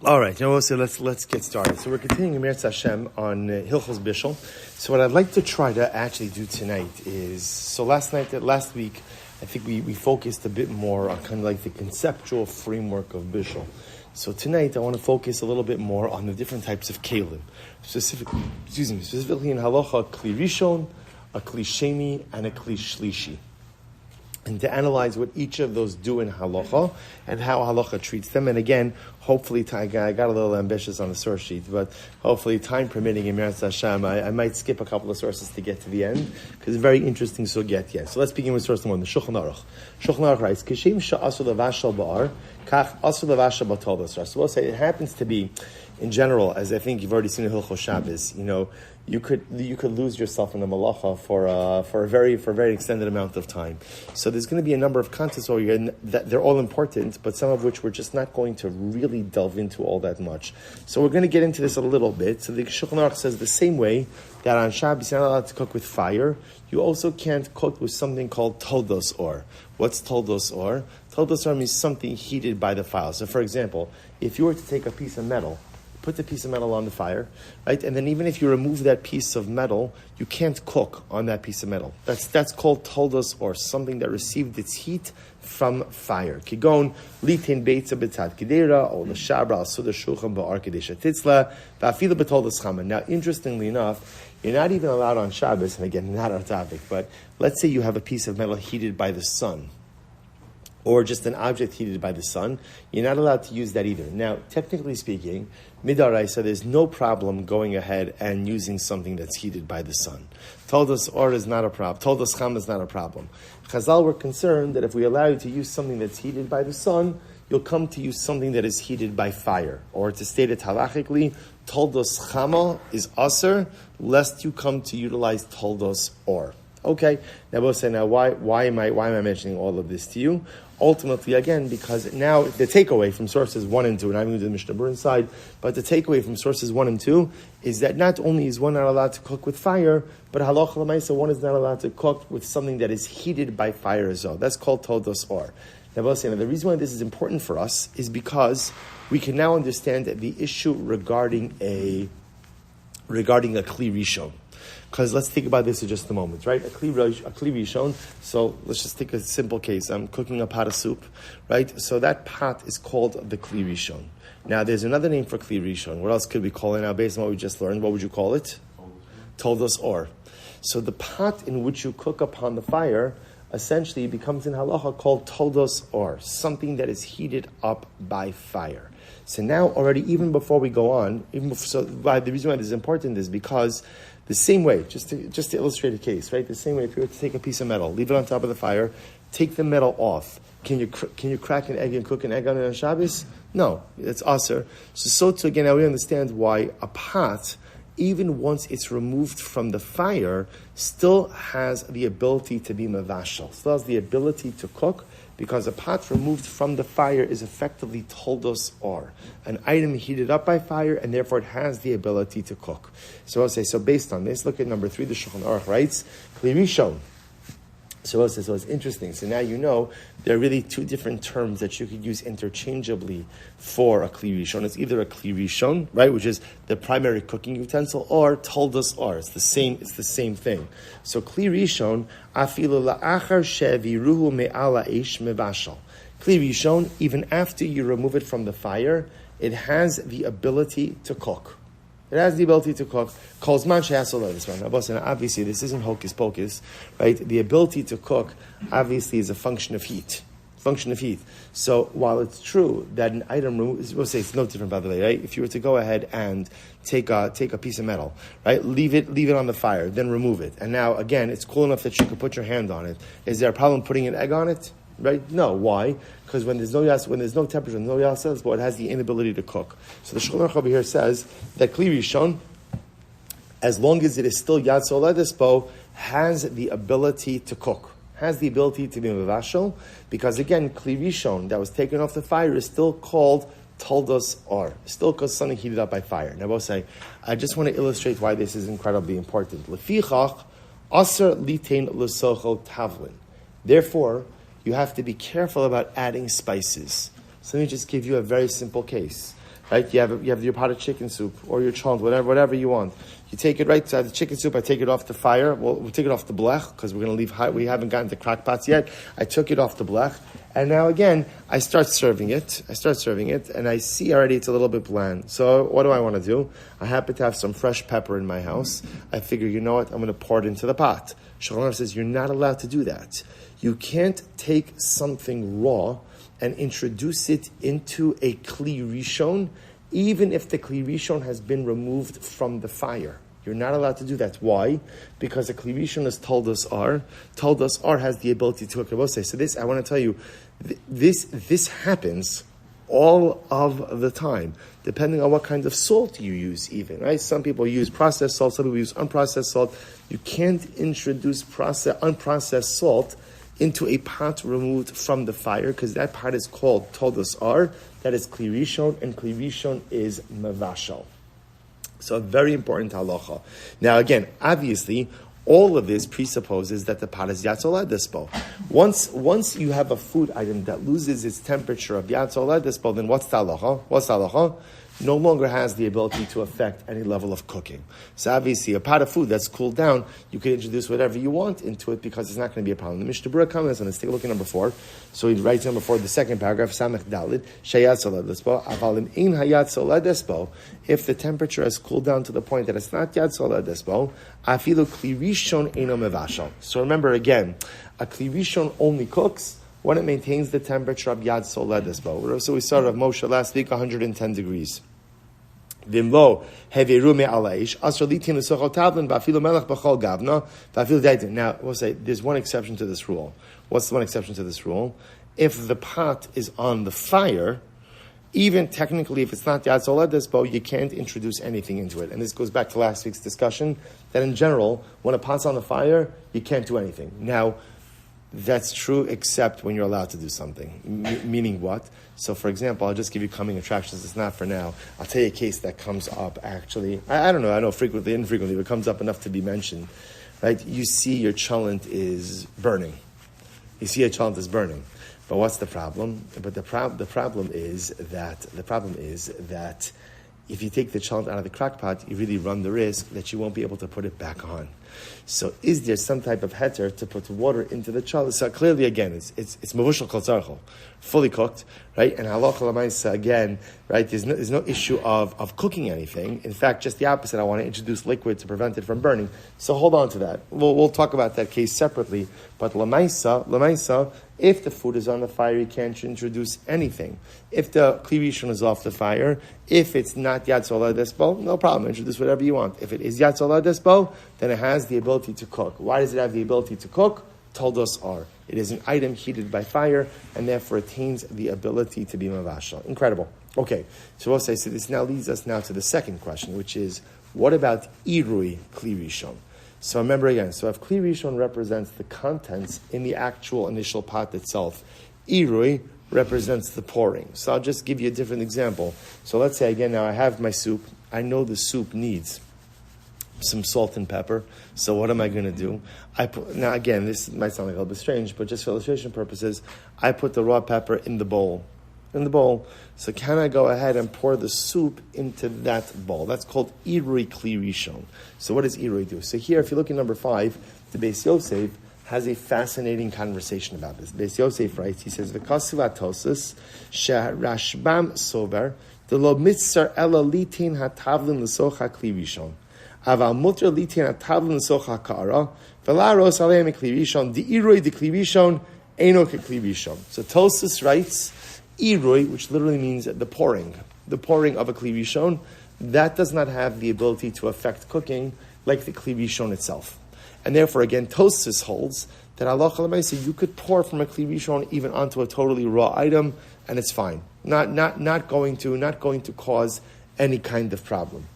All right, so let's get started. So we're continuing Eretz Hashem on Hilchos Bishul. So what I'd like to try to actually do tonight is, so last week, I think we focused a bit more on kind of like the conceptual framework of Bishul. So tonight I want to focus a little bit more on the different types of kelim, specifically in halacha, a kli rishon, a kli sheni, and a kli shlishi. And to analyze what each of those do in halacha and how halacha treats them. And again, hopefully, I got a little ambitious on the source sheet, but hopefully, time permitting in Eretz Hashem, I might skip a couple of sources to get to the end, because it's very interesting sugya. Yeah. So let's begin with source number one, the Shulchan Aruch. Shulchan Aruch writes, Kishem sha'asu levashal ba'ar, kach asu levashal b'tol b'sar. So we'll say it happens to be, in general, as I think you've already seen in Hilchos Shabbos, you could lose yourself in the malacha for a very extended amount of time. So there's going to be a number of concepts that they're all important, but some of which we're just not going to really delve into all that much. So we're going to get into this a little bit. So the Shulchan Aruch says the same way that on Shabbos you're not allowed to cook with fire, you also can't cook with something called toldos or. What's toldos or? Toldos or means something heated by the fire. So for example, if you were to take a piece of metal, put the piece of metal on the fire, right? And then even if you remove that piece of metal, you can't cook on that piece of metal. That's called toldos or, something that received its heat from fire. Kigon litin beitza betzad kedera or the Shaburah al suda shulchan ba'ar kedesha titzla va'afilu betoldos chama. Now, interestingly enough, you're not even allowed on Shabbos, and again, not our topic, but let's say you have a piece of metal heated by the sun, or just an object heated by the sun, you're not allowed to use that either. Now, technically speaking, midaraisa, there's no problem going ahead and using something that's heated by the sun. Toldos or is not a problem. Toldos cham is not a problem. Chazal were concerned that if we allow you to use something that's heated by the sun, you'll come to use something that is heated by fire. Or to state it halachically, toldos chama is aser, lest you come to utilize toldos or. Okay, now we'll say, why am I mentioning all of this to you? Ultimately, again, because now the takeaway from sources 1 and 2, and I'm going to do the Mishnah Berurah side, but the takeaway from sources 1 and 2 is that not only is one not allowed to cook with fire, but halacha l'maisa, one is not allowed to cook with something that is heated by fire as well. That's called toldos or. Now, we'll say, the reason why this is important for us is because we can now understand the issue regarding a kli rishon. Because let's think about this in just a moment, right? A kli rishon. So let's just take a simple case. I'm cooking a pot of soup, right? So that pot is called the kli rishon. Now, there's another name for kli rishon. What else could we call it now? Based on what we just learned, what would you call it? Toldos or. So the pot in which you cook upon the fire essentially becomes in halacha called toldos or, something that is heated up by fire. So now already, even before we go on, the reason why this is important is because the same way, just to illustrate a case, right? The same way, if you were to take a piece of metal, leave it on top of the fire, take the metal off. Can you crack an egg and cook an egg on it on Shabbos? No, it's aser. So too, again, now we understand why a pot, even once it's removed from the fire, still has the ability to be mavashal, still has the ability to cook, because a pot removed from the fire is effectively toldos or, an item heated up by fire, and therefore it has the ability to cook. So I'll say, so based on this, look at number 3, the Shulchan Aruch writes, kli rishon. So I'll say, so it's interesting. So now you know there are really 2 different terms that you could use interchangeably for a kli rishon. It's either a kli rishon, right, which is the primary cooking utensil, or toldos or. It's the same thing. So kli rishon, afilu la'achar sheviruhu me'ala eish mebashal. Kli rishon, even after you remove it from the fire, it has the ability to cook. It has the ability to cook. Obviously, this isn't hocus pocus, right? The ability to cook obviously is a function of heat. So while it's true that an item we'll say it's no different, by the way, right? If you were to go ahead and take a piece of metal, right? Leave it on the fire, then remove it, and now again it's cool enough that you could put your hand on it. Is there a problem putting an egg on it? Right? No. Why? Because when there's no temperature, no yas, but it has the inability to cook. So the Shulchan Aruch over here says that kli rishon, as long as it is still yad soledespo, has the ability to cook, has the ability to be mevashal, because again, kli rishon that was taken off the fire is still called toldos or, still called something heated up by fire. Now, both say, I just want to illustrate why this is incredibly important. Lefichach aser litein l'socho tavlin. Therefore, you have to be careful about adding spices. So let me just give you a very simple case. right? You have your pot of chicken soup or your cholent, whatever you want. You take it right, so the chicken soup, I take it off the fire. Well, we take it off the blech, because we're going to leave hot. We haven't gotten to crock pots yet. I took it off the blech. And now again, I start serving it, and I see already it's a little bit bland. So what do I want to do? I happen to have some fresh pepper in my house. I figure, you know what? I'm going to pour it into the pot. Shulchan Aruch says, you're not allowed to do that. You can't take something raw and introduce it into a kli rishon, even if the kli rishon has been removed from the fire. You're not allowed to do that. Why? Because the kli rishon has told us has the ability to cook. So this, I want to tell you, this happens all of the time, depending on what kind of salt you use even, right? Some people use processed salt, some people use unprocessed salt. You can't introduce unprocessed salt into a pot removed from the fire, because that pot is called Todos Ar, that is Kli Rishon, and Kli Rishon is Mevashal. So a very important halacha. Now again, obviously, all of this presupposes that the pot is Yatzol Dispo. Once you have a food item that loses its temperature of Yatzol Dispo, then what's the halacha? No longer has the ability to affect any level of cooking. So obviously, a pot of food that's cooled down, you can introduce whatever you want into it because it's not going to be a problem. The Mishnah Berurah comments on this. Take a look at number 4. So he writes number 4, the second paragraph, Samech Dalid, Sheyat Soled Despo, Avalim In Hayat Soled Despo. If the temperature has cooled down to the point that it's not Yat Soled Despo, Afilu Kli Rishon Eino Mevashal. So remember again, a Kli Rishon only cooks when it maintains the temperature of Yad Soled Despo. So we started of Moshe last week, 110 degrees. Now, we'll say there's one exception to this rule. What's the one exception to this rule? If the pot is on the fire, even technically, if it's not Yad Soled Despo, you can't introduce anything into it. And this goes back to last week's discussion, that in general, when a pot's on the fire, you can't do anything. Now, that's true except when you're allowed to do something. Meaning what? So, for example, I'll just give you coming attractions. It's not for now. I'll tell you a case that comes up, actually. I don't know. I know frequently, infrequently, but it comes up enough to be mentioned. Right? You see your cholent is burning. But what's the problem? But the problem is that if you take the cholent out of the crock pot, you really run the risk that you won't be able to put it back on. So is there some type of heter to put water into the cholent? So clearly, again, it's mavushal kol tzarcho, fully cooked, right? And halacha l'maisa, again, right? There's no issue of cooking anything. In fact, just the opposite. I want to introduce liquid to prevent it from burning. So hold on to that. We'll talk about that case separately. But l'maisa, if the food is on the fire, you can't introduce anything. If the kli rishon is off the fire, if it's not Yad Soled Despo, no problem. Introduce whatever you want. If it is Yad Soled Despo, then it has the ability to cook. Why does it have the ability to cook? Toldos are. It is an item heated by fire, and therefore attains the ability to be mavashal. Incredible. Okay, so we'll say, so this now leads us now to the second question, which is, what about irui kli rishon? So remember again, so if kli rishon represents the contents in the actual initial pot itself, irui represents the pouring. So I'll just give you a different example. So let's say again, now I have my soup. I know the soup needs some salt and pepper. So what am I going to do? Now again, this might sound like a little bit strange, but just for illustration purposes, I put the raw pepper in the bowl. So can I go ahead and pour the soup into that bowl? That's called irui kli rishon. So what does irui do? So here, if you look at number 5, the Beis Yosef has a fascinating conversation about this. Beis Yosef writes, he says, "V'kasiv atosis she'rashbam sover delo mitzar ela litin hatavlin l'socha kli rishon aval mutter litin hatavlin l'socha ka'ara v'laros aleim kli rishon di'irui de kli rishon eno kli rishon." So Tosfos writes, irui, which literally means the pouring of a kli rishon, that does not have the ability to affect cooking like the kli rishon itself. And therefore, again, Tosfos holds that halacha l'maisa, you could pour from a kli rishon even onto a totally raw item, and it's fine. Not going to cause any kind of problem.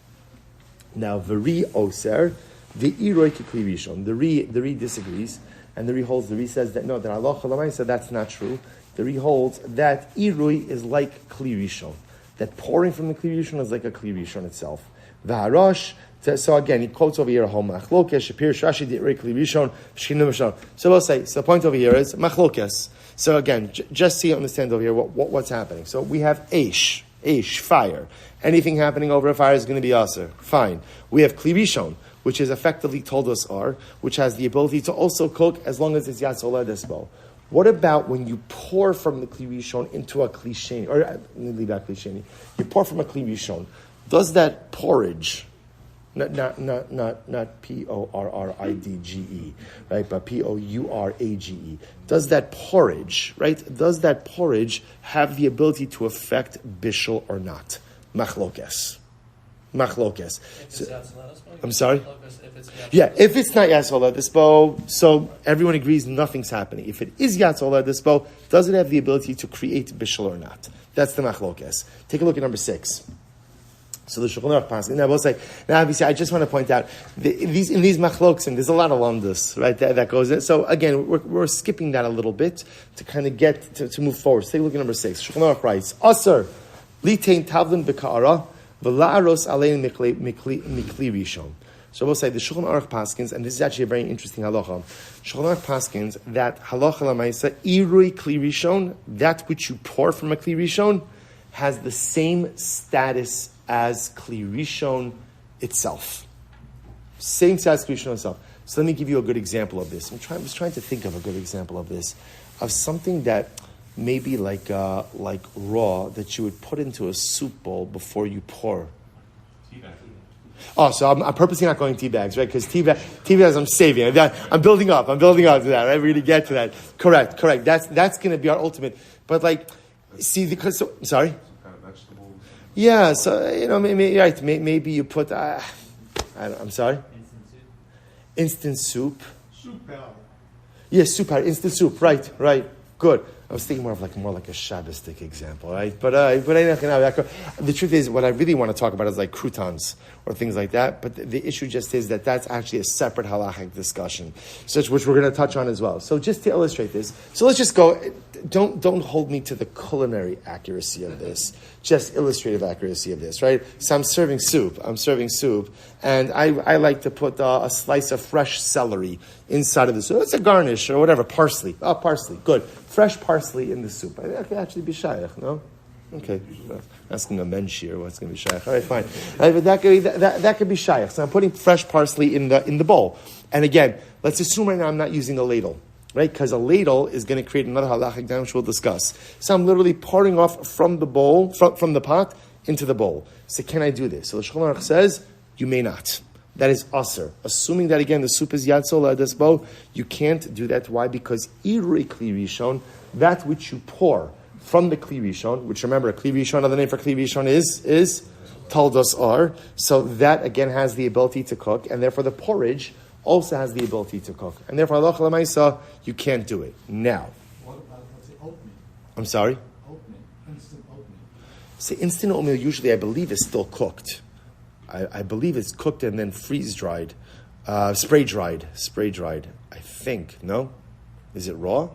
Now, v'ri oser, the iroi kli rishon. The Ri disagrees, and the Ri says that no, that halacha l'maisa, that's not true. The Ri holds that irui is like kli rishon, that pouring from the kli rishon is like a kli rishon itself. V'harosh. So again, he quotes over here a whole machlokes, shapir shashi di'irei kli rishon, shchina mishon. So we'll say, so the point over here is machlokes. So again, just so you understand over here what's happening. So we have eish. Eish, fire. Anything happening over a fire is going to be aser. Fine. We have kli rishon, which is effectively told us are, which has the ability to also cook as long as it's yatz olah despo. What about when you pour from the kli rishon into a kli sheni? Or let me leave out kli sheni. You pour from a kli rishon. Does that porridge, not porridge, right? But pourage. Does that porridge, right? Does that porridge have the ability to affect bishul or not? Machlokes. So, I'm sorry? If it's not Yatzolah Dispo, so everyone agrees nothing's happening. If it is Yatzolah Dispo, does it have the ability to create Bishul or not? That's the Machlokes. Take a look at number 6. So the Shulchan Aruch passes. Now, obviously, I just want to point out, in these Machlokes, and there's a lot of Lamdas, right, that goes in. So again, we're skipping that a little bit to kind of get, to move forward. So take a look at number 6. Shulchan Aruch writes, Asar, litain tavlin v'ka'ara, v'la'aros alein mikli rishon. So we'll say the Shulchan Aruch paskins, and this is actually a very interesting halacha. Shulchan Aruch paskins that halacha lamaisa irui kli rishon, that which you pour from a kli rishon, has the same status as kli rishon itself. Same status as kli rishon itself. So let me give you a good example of this. I was trying to think of a good example of this, of something that maybe like raw that you would put into a soup bowl before you pour. Oh, so I'm purposely not going tea bags, right? Because tea bags I'm saving. I'm building up to that, right? We're going to get to that. Correct. That's going to be our ultimate. But sorry? Yeah, so, maybe you put, I'm sorry? Instant soup. Soup powder. Yes, soup powder, instant soup, right, good. I was thinking more like a Shabbos-tic example, right? But the truth is, what I really want to talk about is like croutons or things like that. But the issue just is that's actually a separate halachic discussion, which we're going to touch on as well. So just to illustrate this, so let's just go. Don't hold me to the culinary accuracy of this, just illustrative accuracy of this, right? So I'm serving soup, and I like to put a slice of fresh celery inside of the soup. It's a garnish or whatever, parsley. Oh, parsley, good. Fresh parsley in the soup. That could actually be shayach, no? Okay, asking a mensch here what's going to be shayach. All right, fine. But that could be shayach. So I'm putting fresh parsley in the bowl. And again, let's assume right now I'm not using a ladle, right? Because a ladle is going to create another halachic down, which we'll discuss. So I'm literally pouring off from the bowl, from the pot into the bowl. So can I do this? So the Shulchan Aruch says, you may not. That is aser. Assuming that, again, the soup is yatzolah desbo, you can't do that. Why? Because irui kli rishon, that which you pour from the kli rishon, which remember, kli rishon, another name for kli rishon is taldos are. So that, again, has the ability to cook, and therefore the porridge also has the ability to cook. And therefore, halacha l'maisa, you can't do it. Now. What about oatmeal? I'm sorry? Oatmeal. Instant oatmeal. So instant oatmeal usually, I believe, is still cooked. I believe it's cooked and then freeze-dried. Spray-dried, I think. No? Is it raw?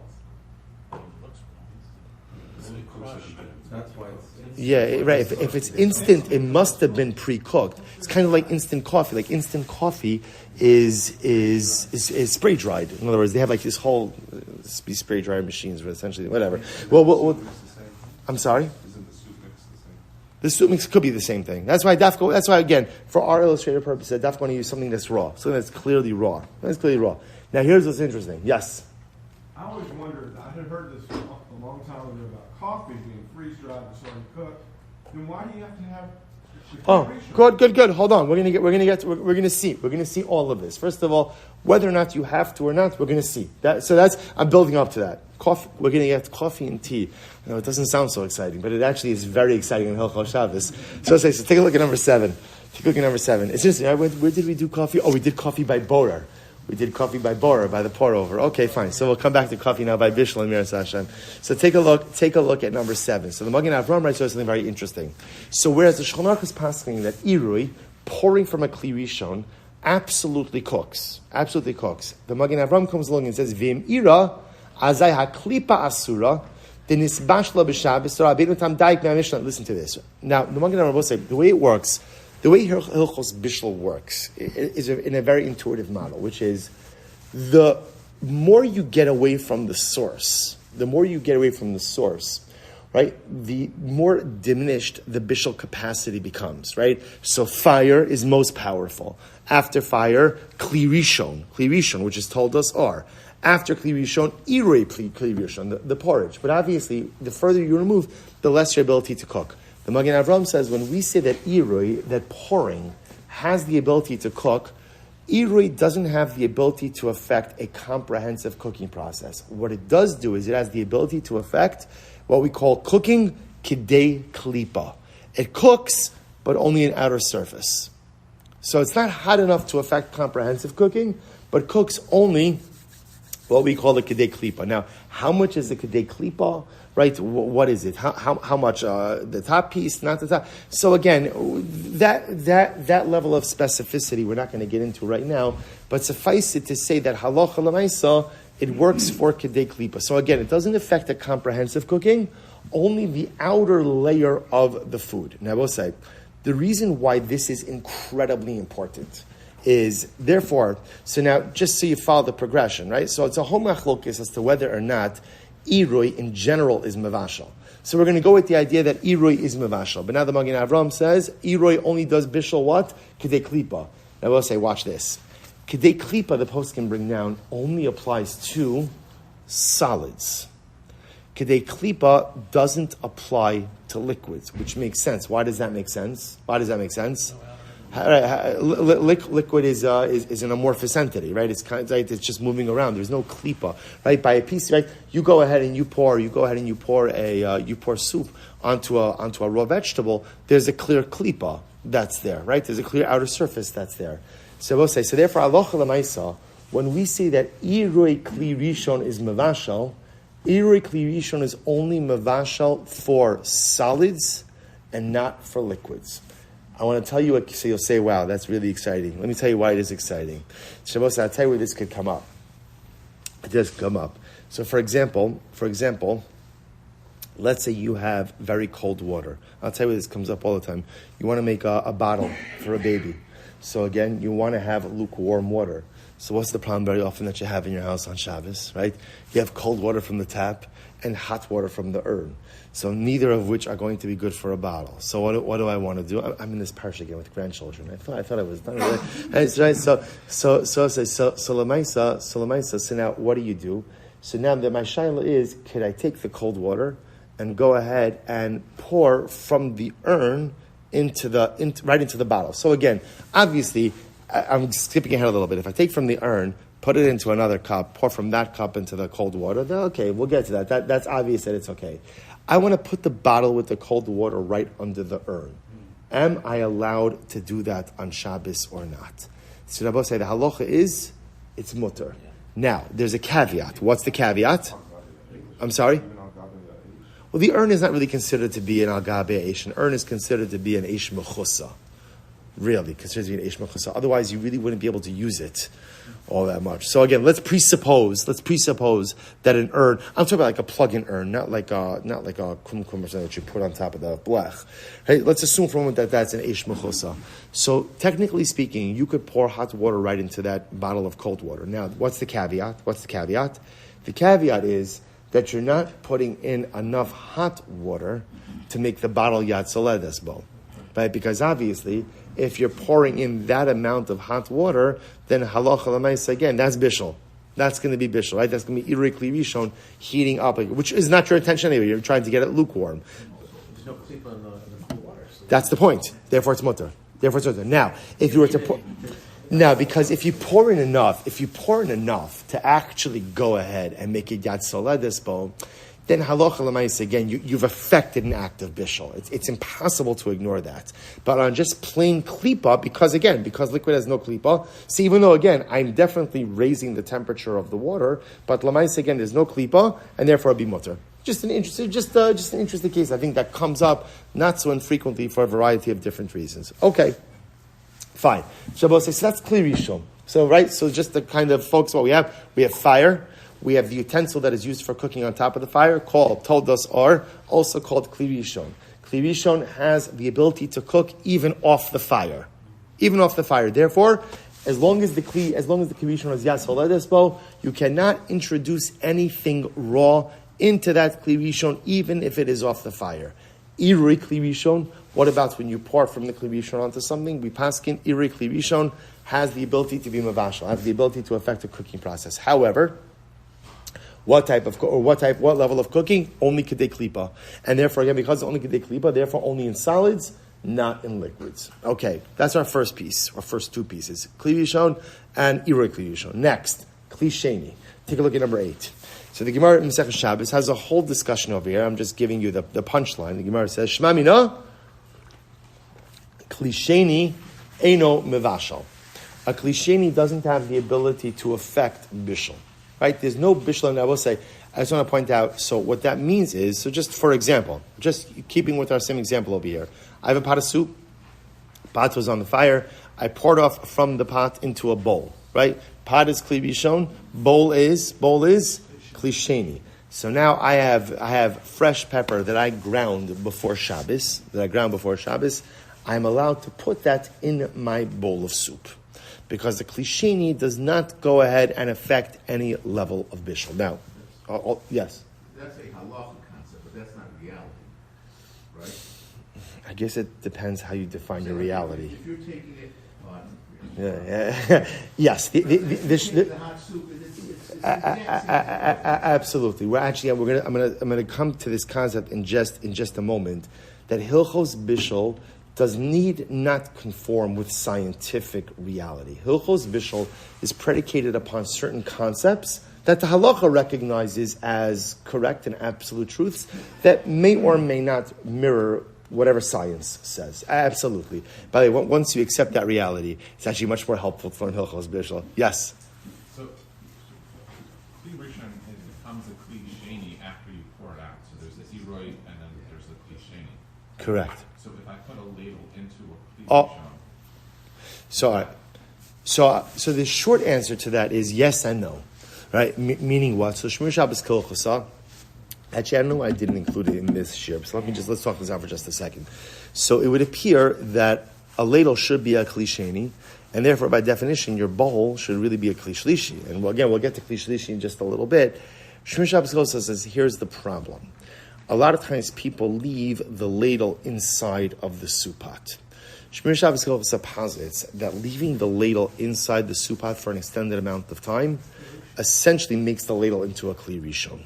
Yeah, right. If it's instant, it must have been pre-cooked. It's kind of like instant coffee. Like instant coffee is spray-dried. In other words, they have like this whole spray-dried machines, but essentially, whatever. Well, I'm sorry? The soup mix could be the same thing. That's why again, for our illustrative purposes, Daf going to use something that's raw, something that's clearly raw. Now, here's what's interesting. Yes. I always wondered. I had heard this a long time ago about coffee being freeze-dried before you cook. Then why do you have to have? Good. Hold on. We're gonna see all of this. First of all, whether or not you have to or not, we're gonna see that. So I'm building up to that. Coffee. We're gonna get coffee and tea. It doesn't sound so exciting, but it actually is very exciting in Hilchos Shabbos. So take a look at number 7. It's interesting. Right? Where did we do coffee? Oh, we did coffee by borer. We did coffee by borer, by the pour over. Okay, fine. So we'll come back to coffee now by Bishul and Miras Hashem. So take a look at number 7. So the Magen Avraham writes something very interesting. So whereas the Shulchan Aruch is passing that irui, pouring from a kli rishon, absolutely cooks. The Magen Avraham comes along and says, V'im ira, azai haklipa asura, denisbashla b'shabbos, rabbeinu tam daik me'amishnah. Listen to this. Now, the Magen Avraham will say, the way it works, the way Hilchos Bishul works is in a very intuitive model, which is the more you get away from the source, right, the more diminished the bishul capacity becomes, right? So fire is most powerful. After fire, kli rishon, which is told us are. After kli rishon, iroi kli rishon, the porridge. But obviously, the further you remove, the less your ability to cook. The Magen Avram says when we say that iroi, that pouring, has the ability to cook, iroi doesn't have the ability to affect a comprehensive cooking process. What it does do is it has the ability to affect what we call cooking kidei klipa. It cooks, but only an outer surface. So it's not hot enough to affect comprehensive cooking, but cooks only what we call the kidei klipa. Now, how much is the kidei klipa? Right? What is it? How much? The top piece, not the top. So again, that level of specificity we're not going to get into right now. But suffice it to say that halacha l'maisa, it works for kidei klipa. So again, it doesn't affect the comprehensive cooking, only the outer layer of the food. Now, I will say, the reason why this is incredibly important is, therefore, so now, just so you follow the progression, right? So it's a whole machlokes as to whether or not iroi in general is mevashal. So we're going to go with the idea that iroi is mevashal. But now the Magen Avram says, iroi only does bishul what? Kidei klipa. Now we'll say, watch this. Kidei klipa, the post can bring down, only applies to solids. Kidei klipa doesn't apply to liquids, which makes sense. Why does that make sense? Liquid is an amorphous entity, right? It's kind of like it's just moving around. There's no klipa, right? By a piece, right? You go ahead and you pour soup onto a raw vegetable. There's a clear klipa that's there, right? There's a clear outer surface that's there. So we'll say, so therefore, halacha l'maisa, when we say that iroi kli rishon is mevashal, iroi kli rishon is only mevashal for solids and not for liquids. I want to tell you, so you'll say, wow, that's really exciting. Let me tell you why it is exciting. Shabbos, I'll tell you where this could come up. It does come up. So for example, let's say you have very cold water. I'll tell you where this comes up all the time. You want to make a bottle for a baby. So again, you want to have lukewarm water. So what's the problem very often that you have in your house on Shabbos, right? You have cold water from the tap and hot water from the urn. So neither of which are going to be good for a bottle. So what do I want to do? I'm in this parsha again with grandchildren. I thought I was done with it. That's right. So lemaisa. So now what do? So now that my shaila is, could I take the cold water and go ahead and pour from the urn right into the bottle? So again, obviously, I'm skipping ahead a little bit. If I take from the urn, put it into another cup, pour from that cup into the cold water, then okay, we'll get to that. That's obvious that it's okay. I want to put the bottle with the cold water right under the urn. Am I allowed to do that on Shabbos or not? So Rabbi say the halacha is, it's mutter. Now, there's a caveat. What's the caveat? I'm sorry? Well, the urn is not really considered to be an al-gabe eish. An urn is considered to be an eish mechusa. Really, considered to be an eish mechusa. Otherwise, you really wouldn't be able to use it all that much. So again, let's presuppose that an urn, I'm talking about like a plug-in urn, not like a kumkum or something that you put on top of the blech. Hey, let's assume for a moment that that's an eish mechusa. So technically speaking, you could pour hot water right into that bottle of cold water. Now, what's the caveat? The caveat is that you're not putting in enough hot water to make the bottle yad soledes bo, right? Because obviously, if you're pouring in that amount of hot water, then halacha l'maisa again, that's bishul. That's going to be bishul, right? That's going to be iroi kli rishon, heating up, which is not your intention anyway. You're trying to get it lukewarm. There's no klipa in the cool water. So that's the point. Therefore, it's mutter. Now, if you were to pour, because if you pour in enough to actually go ahead and make it yad soledes bo, then halacha l'maisa again, you've affected an act of bishul. It's impossible to ignore that. But on just plain klipa, because liquid has no klipa, so even though again, I'm definitely raising the temperature of the water, but l'maisa again, there's no klipa, and therefore it'll be mutter. Just an interesting case. I think that comes up not so infrequently for a variety of different reasons. Okay, fine. Shabbos says, so that's kli rishon. So right, so just to kind of focus what we have fire. We have the utensil that is used for cooking on top of the fire, told us are also called kli rishon. Kli rishon has the ability to cook even off the fire. Therefore, as long as the kli rishon is yad soledes bo, you cannot introduce anything raw into that Kli Rishon, even if it is off the fire. Irui Kli Rishon, what about when you pour from the Kli Rishon onto something? We paskin Irui Kli Rishon has the ability to be mavashal, has the ability to affect the cooking process. However, what level of cooking? Only kedei klipa. And therefore, again, because it's only kedei klipa, therefore only in solids, not in liquids. Okay, that's our first piece, our first two pieces. Kli Rishon and Irui Kli Rishon. Next, Kli Sheni. Take a look at number 8. So the Gemara in Masechah Shabbos has a whole discussion over here. I'm just giving you the punchline. The Gemara says, Shema mina, Kli Sheni eino mevashal. A Kli Sheni doesn't have the ability to affect Bishul. Right? There's no Bishul, and I will say, I just want to point out, so what that means is, so just for example, just keeping with our same example over here, I have a pot of soup, pot was on the fire, I poured off from the pot into a bowl, right? Pot is Kli Rishon, bowl is Kli Sheni. So now I have fresh pepper that I ground before Shabbos, I'm allowed to put that in my bowl of soup. Because the Kli Sheni does not go ahead and affect any level of Bishul. Now, yes? That's a halachic concept, but that's not reality, right? I guess it depends how you define your reality. If you're taking it on... Yes. The hot soup, Absolutely. I'm gonna come to this concept in just a moment. That Hilchos Bishul does need not conform with scientific reality. Hilchos Bishul is predicated upon certain concepts that the halacha recognizes as correct and absolute truths that may or may not mirror whatever science says. Absolutely. By the way, once you accept that reality, it's actually much more helpful to learn Hilchos Bishul. Yes? So, Kli Rishon becomes a Kli Sheni after you pour it out. So there's the Iroi and then there's the Kli Sheni. Correct. So if I put a ladle into a Kli Rishon... So the short answer to that is yes and no. Right? Meaning what? So Shmur Shabbos Kilchusa. Actually, I don't know why I didn't include it in this shir, so let's talk this out for just a second. So it would appear that a ladle should be a Kli Sheni, and therefore, by definition, your bowl should really be a Kli Shlishi. And we'll get to Kli Shlishi in just a little bit. Shmur Shabbos Kilchusa says, here's the problem. A lot of times people leave the ladle inside of the soup pot. Shmur Shabbos Kilchusa posits that leaving the ladle inside the soup pot for an extended amount of time essentially makes the ladle into a Kli Rishon.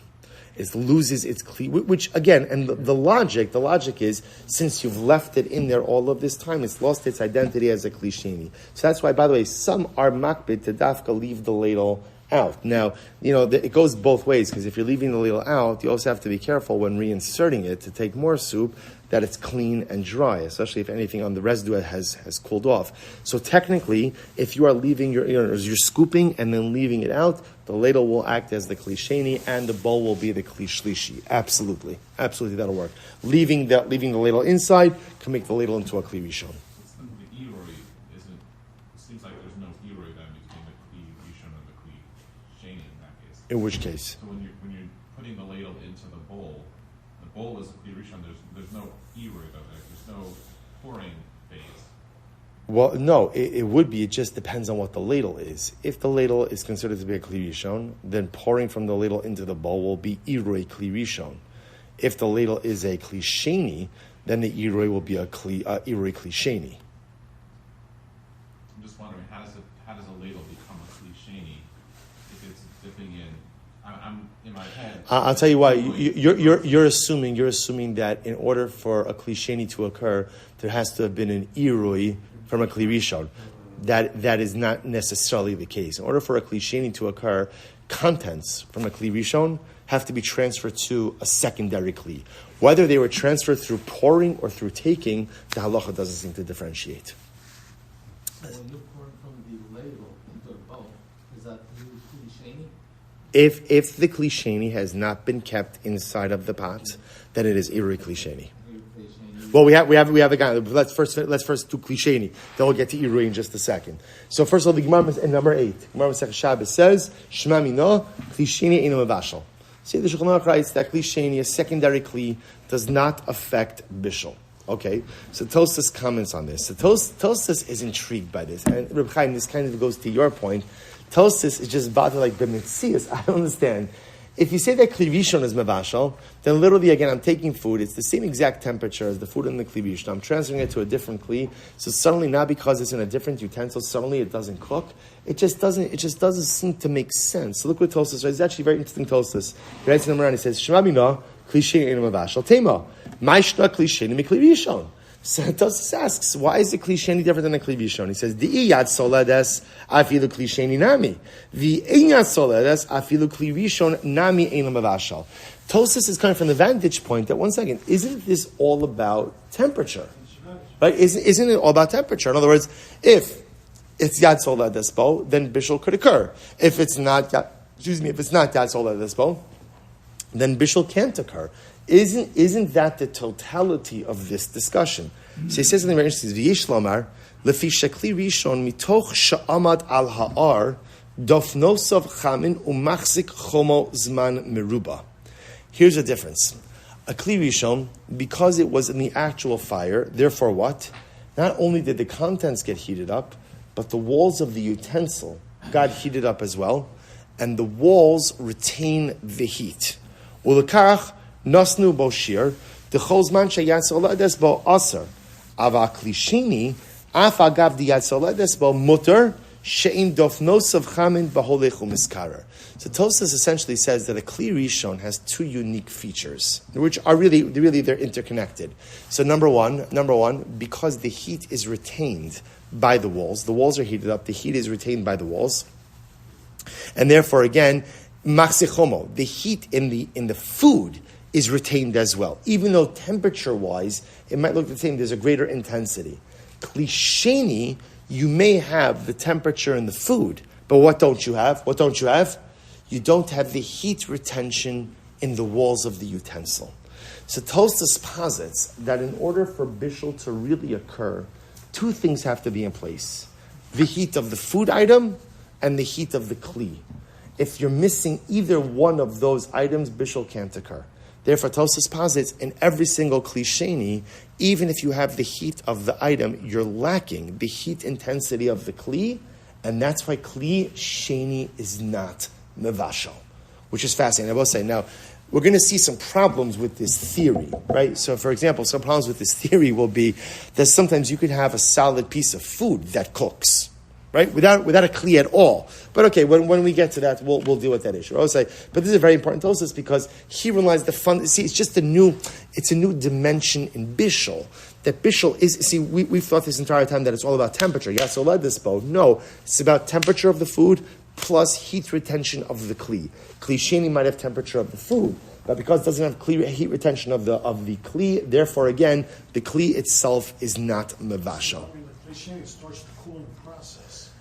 It loses its Kli, which again, and the logic is, since you've left it in there all of this time, it's lost its identity as a Kli Sheni. So that's why, by the way, some are makbid to dafka leave the ladle out. Now, it goes both ways, because if you're leaving the ladle out, you also have to be careful when reinserting it to take more soup, that it's clean and dry, especially if anything on the residue has cooled off. So technically, if you are leaving you're scooping and then leaving it out, the ladle will act as the Kli Sheni and the bowl will be the Kli Shlishi. Absolutely, that'll work. Leaving the ladle inside can make the ladle into a Kli Rishon. The Iroi isn't... It seems like there's no Iroi then between the Kli Rishon and the Kli Sheni in that case. In which case? So when you're putting the ladle into the bowl is a Kli Rishon, there's no Iroi though, there's no pouring phase. Well, no, it would be. It just depends on what the ladle is. If the ladle is considered to be a Kli Rishon, then pouring from the ladle into the bowl will be Iroi Kli Rishon. If the ladle is a Kli Sheni, then the Iroi will be a Iroi Kli Sheni. I'm just wondering, how does a ladle become a Kli Sheni if it's dipping in? I'm in my head. I'll tell you why. You're assuming that in order for a Kli Sheni to occur, there has to have been an Iroi from a Kli Rishon. That is not necessarily the case. In order for a Kli Sheni to occur, contents from a Kli Rishon have to be transferred to a secondary Kli. Whether they were transferred through pouring or through taking, the halacha doesn't seem to differentiate. When you're pouring from the ladle into a bowl, is that Kli Sheni? If the Kli Sheni has not been kept inside of the pot, then it is Irui Kli Sheni. Well, we have a guy. Let's first do Kli Sheni. Then we'll get to Irui in just a second. So first of all, the Gemara in number 8, Gemara Masechah Shabbos says, Shema mina Kli Sheni eino mevashal. See, the Shulchan Aruch writes that Kli Sheni, a secondary Kli, does not affect Bishul. Okay, so Tosas comments on this. So Tosas is intrigued by this, and Reb Chaim, this kind of goes to your point. Tosas is just bothered like b'mitzias. I don't understand. If you say that Kli Rishon is Mevashal, then literally, again, I'm taking food. It's the same exact temperature as the food in the Kli Rishon. I'm transferring it to a different Kli. So suddenly, not because it's in a different utensil, suddenly it doesn't cook. It just doesn't seem to make sense. So look what Tosfos writes. It's actually very interesting Tosfos. He writes in the Moran, he says, Shema Bina, Kli Sheni Ein Mevashal, Tema. Maishna Kli Sheni Mi Kli Rishon. So Tosfos asks, why is the Kli Sheni different than the Kli Rishon? He says, Di Yad Soledes Afilu Kli Sheni Nami. The Yad Soledes Afilu Kli Rishon Nami Ein Mevashal. Tosfos is coming from the vantage point that, one second, isn't this all about temperature? Right? Isn't it all about temperature? In other words, if it's Yad Soledes Bo, then Bishul could occur. If it's not Yad Soledes Bo, then Bishul can't occur. Isn't that the totality of this discussion? So he says something very interesting. V'yesh lomar lefi shekli rishon mitoch sha'amad al ha'ar dofnosov chamin umachzik chomo zman meruba. Here's a difference. A kli rishon, because it was in the actual fire, therefore what? Not only did the contents get heated up, but the walls of the utensil got heated up as well, and the walls retain the heat. Ulekach Nasnu bo shir, the cholzman sheyat soledes bo aser, ava klishini, af agav di yat soledes bo mutter, she'in dofnosav chamin b'holech u'miskarer. So Tosfos essentially says that a kli rishon has two unique features, which are really they're interconnected. So number one, because the heat is retained by the walls are heated up, the heat is retained by the walls, and therefore again, machzichomo, the heat in the food is retained as well. Even though temperature-wise, it might look the same, there's a greater intensity. Kli sheni, you may have the temperature in the food, but what don't you have? You don't have the heat retention in the walls of the utensil. So Tosfos posits that in order for Bishul to really occur, two things have to be in place. The heat of the food item and the heat of the kli. If you're missing either one of those items, Bishul can't occur. Therefore, Tosfos posits in every single kli sheni, even if you have the heat of the item, you're lacking the heat intensity of the kli, and that's why kli sheni is not mevashal, which is fascinating. I will say, now, we're going to see some problems with this theory, right? So, for example, some problems with this theory will be that sometimes you could have a solid piece of food that cooks, right? Without a kli at all. But okay, when we get to that, we'll deal with that issue. I would say, but this is a very important Tosfos because he realized the fun. See, it's a new dimension in Bishul. That Bishul is. See, we've thought this entire time that it's all about temperature. Yes, so let this bow. No, it's about temperature of the food plus heat retention of the kli. Kli sheni might have temperature of the food, but because it doesn't have heat retention of the kli, therefore again, the kli itself is not mevashal. Kli sheni starts the cooling process.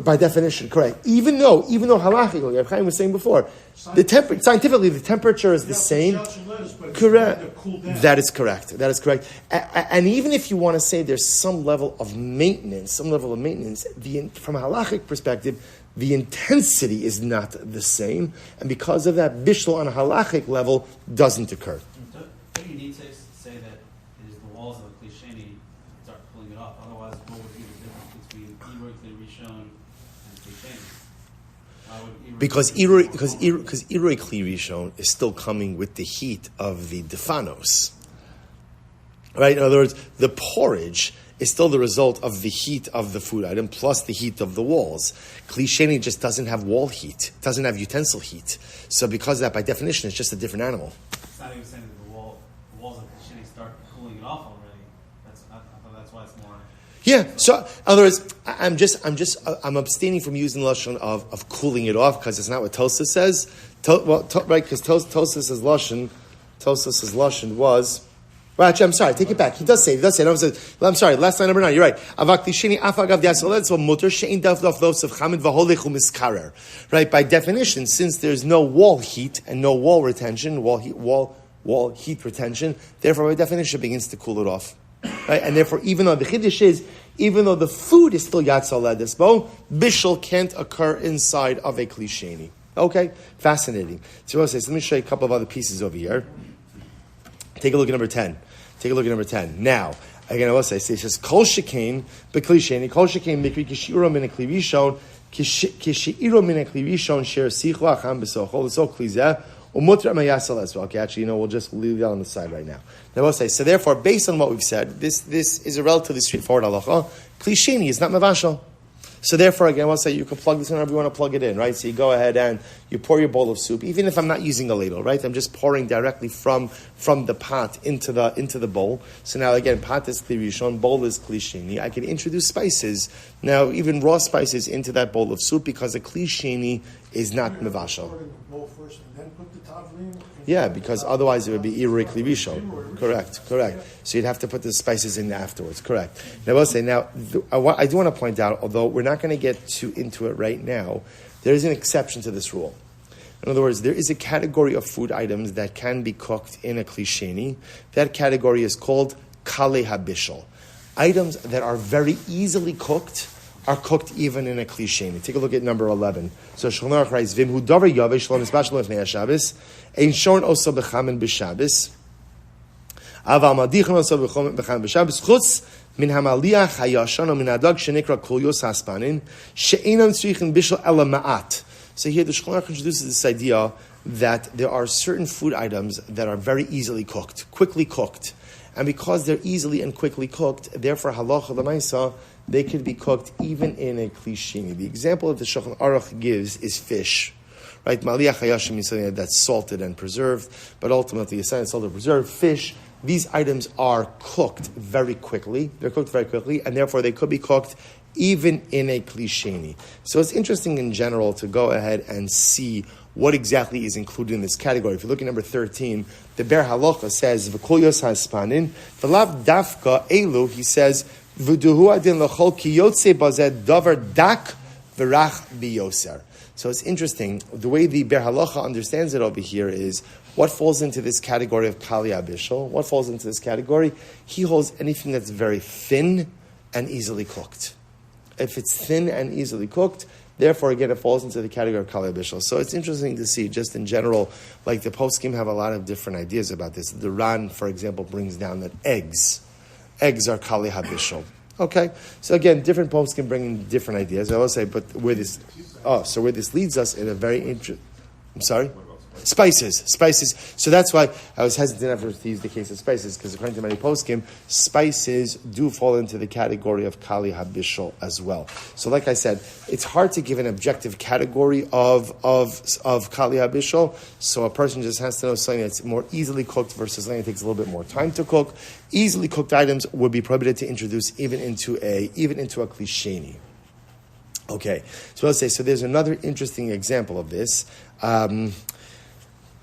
By definition, correct. Even though halachically, Reb Chaim was saying before, scientifically the temperature is the same. Correct. That is correct. And even if you want to say there's some level of maintenance, from a halachic perspective, the intensity is not the same, and because of that, Bishul on a halachic level doesn't occur. Don't you need to say that it is the walls of the Kli Sheni that start pulling it off? Otherwise, what would be the difference between Iroi Kli Rishon and Kli Sheni? Because Iroi Kli Rishon is still coming with the heat of the defanos. Right? In other words, the porridge is still the result of the heat of the food item plus the heat of the walls. Kli sheni just doesn't have wall heat, doesn't have utensil heat. So because of that, by definition, it's just a different animal. It's not even saying that the walls of Kli Sheni start cooling it off already. I thought that's why it's more. Yeah. So in other words, I'm abstaining from using the lashon of cooling it off because it's not what Tosfos says. Right? Because Tosfos' lashon was. Well, actually, I'm sorry. Take it back. He does say. I'm sorry. Last line number 9. You're right. Right. By definition, since there's no wall heat and no wall retention, wall heat retention, therefore, by definition, it begins to cool it off. Right. And therefore, even though the food is still Yad Soledes Bo, Bishul can't occur inside of a Kli Sheni. Okay. Fascinating. So let me show you a couple of other pieces over here. Take a look at number 10. Now, again, I will say, it says, Kol shekain b'kli sheni, kol shekain mikri kishi'uro min ha'kli rishon, kishi'uro min ha'kli rishon sher sichu acham b'sochol, v'so kli zeh, Umutra mayasal as well. Okay, actually, we'll just leave that on the side right now. Now we'll say, so therefore, based on what we've said, this is a relatively straightforward halacha. Kli sheni is not mevashal. So therefore, again, we'll say you can plug this in wherever you want to plug it in, right? So you go ahead and you pour your bowl of soup, even if I'm not using a ladle, right? I'm just pouring directly from the pot into the bowl. So now again, pot is kli rishon, bowl is kli sheni. I can introduce spices, now even raw spices, into that bowl of soup because a kli sheni is not mevashal. Pour it in the bowl first and then put the tavlin? Yeah, because otherwise it would be irui kli rishon. Correct. So you'd have to put the spices in afterwards. Correct. Now, I'll say, I do want to point out, although we're not going to get too into it right now, there is an exception to this rule. In other words, there is a category of food items that can be cooked in a kli sheni. That category is called kale habishol. Items that are very easily cooked are cooked even in a kli sheni. Take a look at number 11. So Shulchan Aruch writes, "Vim hu davar yavesh lo nisbashel lefnei haShabbos, ein shorn oso bechamen b'Shabbos, aval madichon oso bechamen b'Shabbos, chutz min hamaliach hayashan o min hadag shenikra kulyos haspanin, she'einam tzrichen bishul ela ma'at." So here the Shulchan Aruch introduces this idea that there are certain food items that are very easily cooked, quickly cooked. And because they're easily and quickly cooked, therefore halacha l'maisa, they can be cooked even in a kli sheni. The example that the Shulchan Aruch gives is fish. Right? Maliach hayashim means something that's salted and preserved, but ultimately it's salted and preserved. Fish, these items are cooked very quickly. They're cooked very quickly, and therefore they could be cooked even in a kli sheni. So it's interesting in general to go ahead and see what exactly is included in this category. If you look at number 13, the Ber Halacha says, "V'kulyos haspanin, v'lav dafka elu," he says, "V'duhu adin l'chol ki yotze bazeh davar dak v'rach biyoser." So it's interesting, the way the Ber Halacha understands it over here is, what falls into this category of kali habishol? What falls into this category? He holds anything that's very thin and easily cooked. If it's thin and easily cooked, therefore, again, it falls into the category of kali habishol. So it's interesting to see, just in general, like the poskim have a lot of different ideas about this. The Ran, for example, brings down that eggs are kali habishol. Okay, so again, different poskim bring different ideas. I will say, but where this leads us in a very interesting. I'm sorry. Spices. So that's why I was hesitant ever to use the case of spices, because according to many poskim, spices do fall into the category of kali habishol as well. So like I said, it's hard to give an objective category of kali habishol, so a person just has to know something that's more easily cooked versus something that takes a little bit more time to cook. Easily cooked items would be prohibited to introduce even into a kli sheni. Okay, so let's say, so there's another interesting example of this.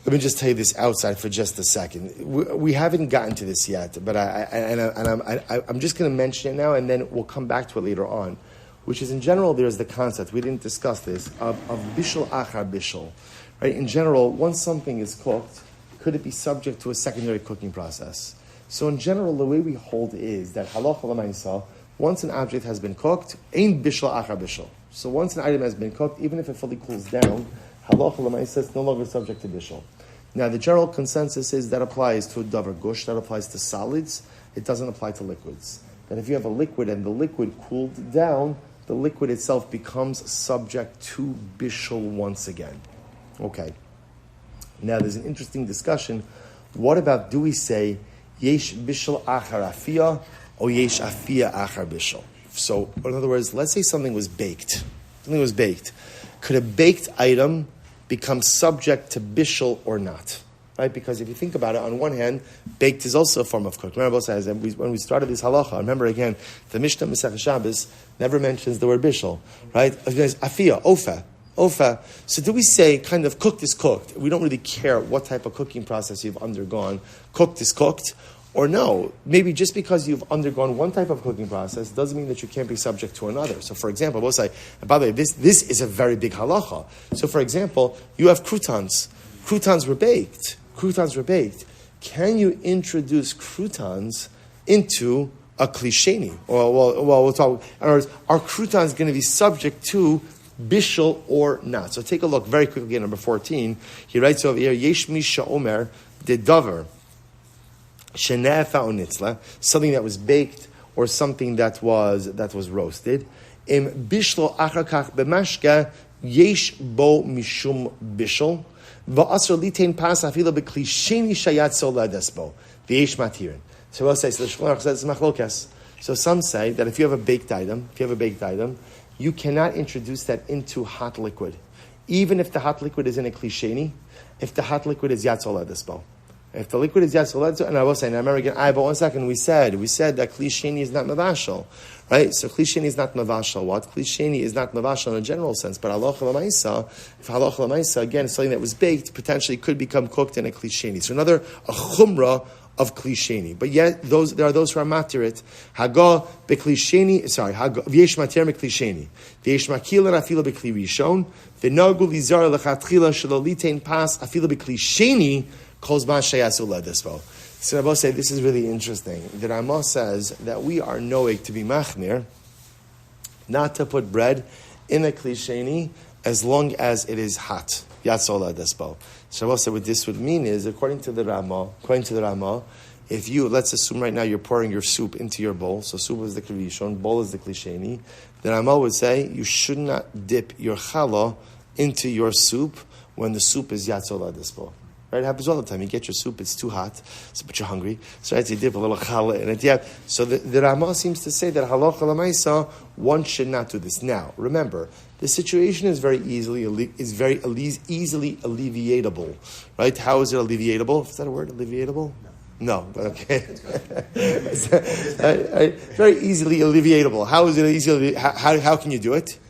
Let me just tell you this outside for just a second. We haven't gotten to this yet, but I'm just going to mention it now, and then we'll come back to it later on. Which is, in general, there's the concept, we didn't discuss this, of bishul achar bishul. Right? In general, once something is cooked, could it be subject to a secondary cooking process? So in general, the way we hold is that halacha l'maisa, once an object has been cooked, ein bishul achar bishul. So once an item has been cooked, even if it fully cools down, halacha l'maisa is no longer subject to bishul. Now, the general consensus is that applies to davar gush, that applies to solids. It doesn't apply to liquids. That if you have a liquid and the liquid cooled down, the liquid itself becomes subject to bishul once again. Okay. Now, there's an interesting discussion. What about, do we say yesh bishul achar afiyah or yesh afiyah achar bishul? So, in other words, let's say something was baked. Could a baked item become subject to bishul or not? Right? Because if you think about it, on one hand, baked is also a form of cooked. Remember, says when we started this halacha, remember again, the Mishnah Masechah Shabbos never mentions the word bishul. Right? Afiyah, ofa. So do we say kind of cooked is cooked? We don't really care what type of cooking process you've undergone. Cooked is cooked. Or no, maybe just because you've undergone one type of cooking process doesn't mean that you can't be subject to another. So for example, we'll say, and by the way, this is a very big halacha. So for example, you have croutons. Croutons were baked. Can you introduce croutons into a kli sheni? Well, we'll talk. In other words, are croutons going to be subject to bishul or not? So take a look very quickly at number 14. He writes over here, Yesh misha omer de davar. Something that was baked or something that was roasted. Im bishlo achar kach b'mashka yesh bo mishum bishul Va'asr litain pas afilo bekli sheni shayat sola despo. V'yesh matirin. So we'll say, so the Shulchan Aruch says it's machlokes. So some say that if you have a baked item, you cannot introduce that into hot liquid. Even if the hot liquid is in a kli sheni, if the hot liquid is yat sola despo. If the liquid is yat sola despo, and I will say, and I remember again, but 1 second, we said that kli sheni is not mavashal. Right? So kli sheni is not mavashal. What? Kli sheni is not mavashal in a general sense, but halacha l'maisa, if halacha l'maisa, again, something that was baked, potentially could become cooked in a kli sheni. So another, a chumrah of kli sheni. But yet, there are those who are matirit. Haga bekli sheni, v'yesh matir me kli sheni. V'yesh makilan afilo bekli rishon. V'nogu lizar lechatchila shelo litein pas afilo bekli sheni kol zman sheyasu ledespo. So I will say this is really interesting. The Ramah says that we are noeg to be machmir, not to put bread in a kli sheni as long as it is hot. Yatzola despo. So I will say what this would mean is, according to the Ramah, if you, let's assume right now you're pouring your soup into your bowl, so soup is the kli rishon, bowl is the kli sheni, the Ramah would say you should not dip your challah into your soup when the soup is yatzola despo. Right, it happens all the time. You get your soup, it's too hot, but you're hungry. So you dip a little challah in it. Yeah. So the Ramah seems to say that halacha l'maisa, one should not do this. Now, remember, the situation is very easily alleviatable. Right? How is it alleviatable? Is that a word? Alleviatable? No, but okay. Very easily alleviatable. How is it easily? How can you do it?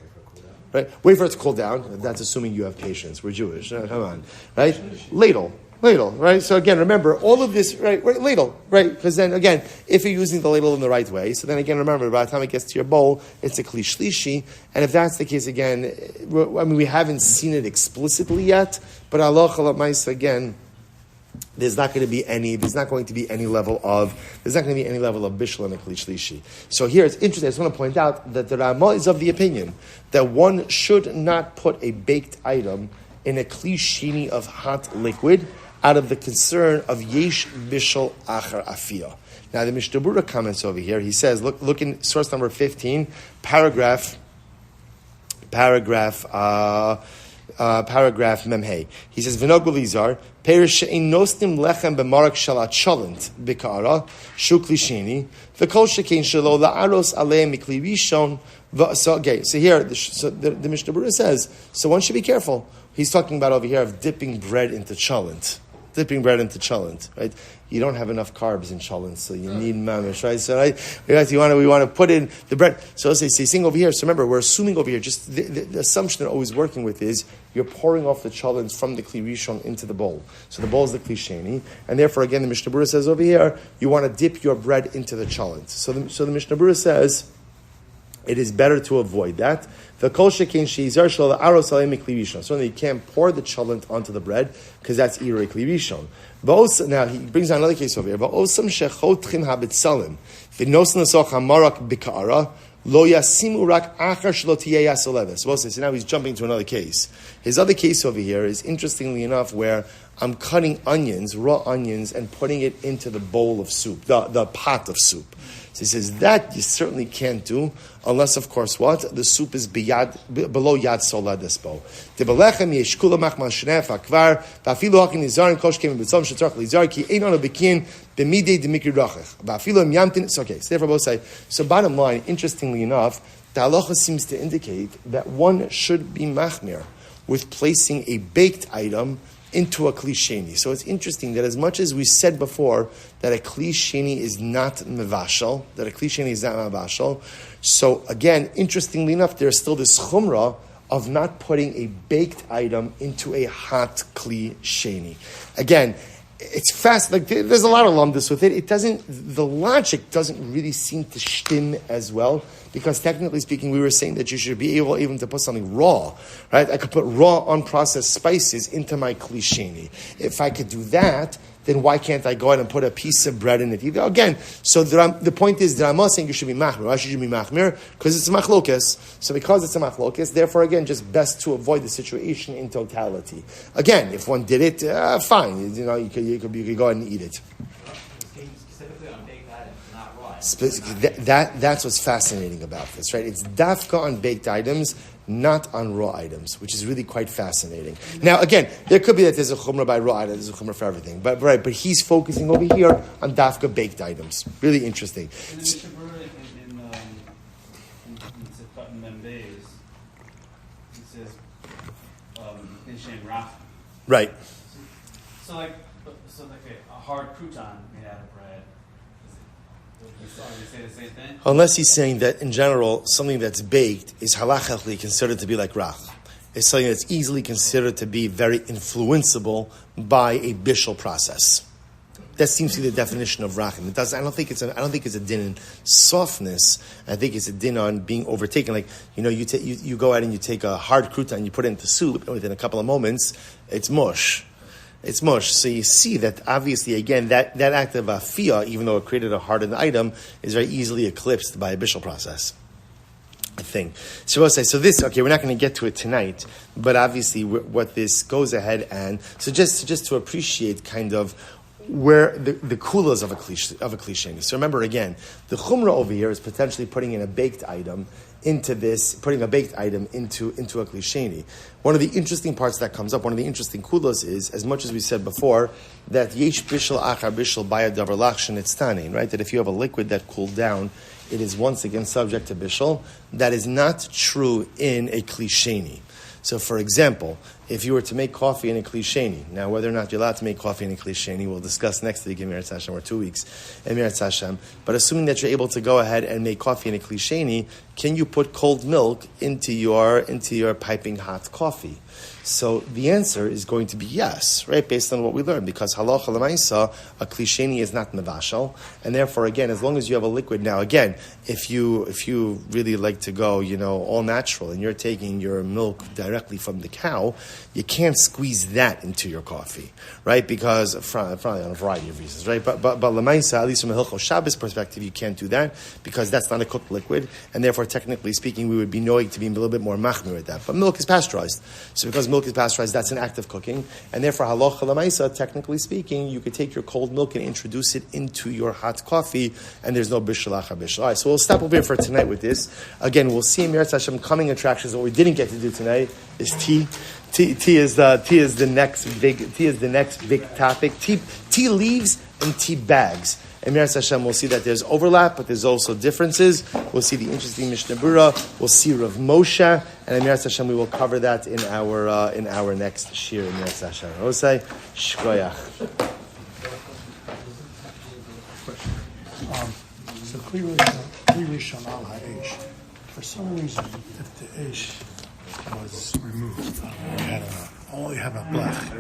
Right? Wait for it to cool down. That's assuming you have patience. We're Jewish. Come on. Right? Ladle. Right? So again, remember, all of this, right? Ladle. Right? Because then again, if you're using the ladle in the right way, so then again, remember, by the time it gets to your bowl, it's a kli shlishi. And if that's the case again, we haven't seen it explicitly yet, but halacha l'maisa again, there's not going to be any level of bishul and a kli shlishi. So here it's interesting. I just want to point out that the Ramah is of the opinion that one should not put a baked item in a kli sheni of hot liquid out of the concern of yesh bishul achar afiyah. Now the Chaburah comments over here. He says, look in source number 15, paragraph memhei. He says, "V'nogu lizar perish she'ein nosnim lechem b'marak shalat shalent b'kara shukli sheni v'kol shekein shelo la'aros aleim mikli rishon." So here, the Mishnah Berurah says, so one should be careful. He's talking about over here of dipping bread into chalent. Right? You don't have enough carbs in chalent, so you need mamish, right? So we want to put in the bread. So say seeing over here. So remember, we're assuming over here. Just the assumption they're always working with is you're pouring off the chalent from the kli rishon into the bowl. So the bowl is the kli sheni, and therefore again the Mishnah Berurah says over here you want to dip your bread into the chalent. So the Mishnah Berurah says it is better to avoid that. The kol shekein sheizar shel aros alei mikli rishon. So you can't pour the chalent onto the bread because that's irei kli rishon. Now he brings down another case over here. Va'osam shechotchin habitzalim v'nosin l'soch hamarak b'ka'ara lo yasimu rak achar shelo tiyeh yasoleves. So now he's jumping to another case. His other case over here is interestingly enough where I'm cutting onions, raw onions, and putting it into the bowl of soup, the pot of soup. So he says that you certainly can't do unless, of course, what? The soup is below yad sola despo. Tebelechem yeshkula machmal shnef akvar va'afilu hakin nizarin kosh kem b'tzom shetzarach lizar ki ein ono bekin b'midei demikri rachach va'afilu im yamtin. So okay, so therefore both say. So bottom line, interestingly enough, the halacha seems to indicate that one should be machmir with placing a baked item into a kli sheni. So it's interesting that as much as we said before that a kli sheni is not mevashal, so again, interestingly enough, there's still this chumrah of not putting a baked item into a hot kli sheni. Again, it's fast. Like there's a lot of lumdus with it. The logic doesn't really seem to shtim as well, because technically speaking, we were saying that you should be able even to put something raw, right? I could put raw, unprocessed spices into my kli sheni. If I could do that, then why can't I go ahead and put a piece of bread in it? Again, so the point is that I'm not saying you should be machmir. Why should you be machmir? Because it's a machlokes. So because it's a machlokes, therefore again, just best to avoid the situation in totality. Again, if one did it, fine. You could go ahead and eat it. Specifically on baked items, not raw. That's what's fascinating about this, right? It's dafka on baked items, not on raw items, which is really quite fascinating. Now, again, there could be that there's a chumrah by raw items, there's a chumrah for everything, but he's focusing over here on dafka baked items. Really interesting. In the Shaburah, in Sifkat and Membeis, it says, Nishan Raf. Right. So like a hard crouton made out of bread. They say the same thing? Unless he's saying that in general, something that's baked is halachically considered to be like rach. It's something that's easily considered to be very influenceable by a bishul process. That seems to be the definition of rachim. It does. I don't think it's a din in softness. I think it's a din on being overtaken. Like you go out and you take a hard crouton and you put it into soup, and within a couple of moments, it's mush. It's mush. So you see that obviously, again, that act of afiyah, even though it created a hardened item, is very easily eclipsed by a bishul process, I think. So we'll say, we're not going to get to it tonight, but obviously what this goes ahead and, so just to appreciate kind of where the kulas of a cliche. So remember again, the chumrah over here is potentially putting in a baked item into this, putting a baked item into a klisheni. One of the interesting parts that comes up, one of the interesting kulos is, as much as we said before, that yesh bishul achar bishul baya davar lachshin itztanin, right? That if you have a liquid that cooled down, it is once again subject to bishul. That is not true in a klisheni. So, for example, if you were to make coffee in a klisheni, now whether or not you're allowed to make coffee in a klisheni, we'll discuss next week in Meretz Hashem, or 2 weeks in Meretz Hashem. But assuming that you're able to go ahead and make coffee in a klisheni, can you put cold milk into your piping hot coffee? So the answer is going to be yes, right? Based on what we learned, because halacha l'maisa, a klisheni is not mevashal, and therefore, again, as long as you have a liquid. Now, again, if you really like to go, all natural, and you're taking your milk directly from the cow, you can't squeeze that into your coffee, right? Because probably on a variety of reasons, right? But l'maisa, at least from a Hilchos Shabbos perspective, you can't do that because that's not a cooked liquid, and therefore, technically speaking, we would be knowing to be a little bit more machmir with that. But milk is pasteurized, so because milk is pasteurized, that's an act of cooking, and therefore halacha l'maisa, technically speaking, you could take your cold milk and introduce it into your hot coffee, and there's no bishul achar bishul. All right, so we'll stop over here for tonight with this. Again, we'll see in Meretz Hashem coming attractions. What we didn't get to do tonight is tea. Tea is the next big topic. Tea leaves and tea bags. In Meretz Hashem, we'll see that there's overlap, but there's also differences. We'll see the interesting Mishnah Berurah. We'll see Rav Moshe, and in Meretz Hashem, we will cover that in our next shir in Meretz Hashem. I will say, shkoyach. So clearly Rishon al ha'esh. For some reason, if the esh was removed, you only have a blech.